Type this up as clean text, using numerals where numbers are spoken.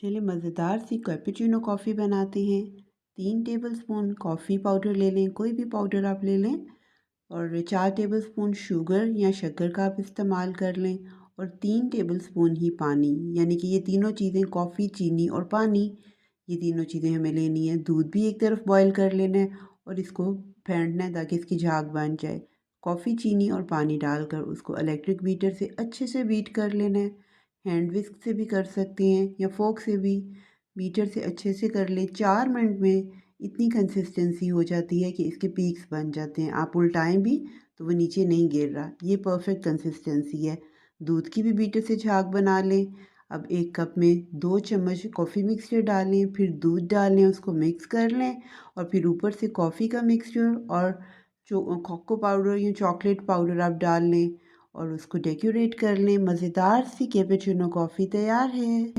चलिए मज़ेदार सी cappuccino coffee बनाते हैं। 3 टेबलस्पून कॉफ़ी पाउडर ले लें, कोई भी पाउडर आप ले लें और 4 टेबलस्पून शुगर या शक्कर का आप इस्तेमाल कर लें और 3 टेबलस्पून ही पानी, यानी कि ये तीनों चीज़ें कॉफ़ी, चीनी और पानी, ये तीनों चीज़ें हमें लेनी है। दूध भी एक तरफ बॉयल कर लेना है और इसको फेंटना है ताकि इसकी झाग बन जाए। कॉफ़ी, चीनी और पानी डालकर उसको इलेक्ट्रिक बीटर से अच्छे से बीट कर लेना है। हैंड विस्क से भी कर सकते हैं या फोक से भी, बीटर से अच्छे से कर लें। 4 मिनट में इतनी कंसिस्टेंसी हो जाती है कि इसके पीक्स बन जाते हैं। आप उल्टाएं भी तो वो नीचे नहीं गिर रहा। ये परफेक्ट कंसिस्टेंसी है। दूध की भी बीटर से झाग बना लें। अब 1 कप में 2 चम्मच कॉफ़ी मिक्सचर डालें, फिर दूध डालें, उसको मिक्स कर लें और फिर ऊपर से कॉफ़ी का मिक्सचर और कोको पाउडर या चॉकलेट पाउडर आप डाल लें और उसको डेकोरेट कर लें। मज़ेदार सी कैपुचिनो कॉफ़ी तैयार है।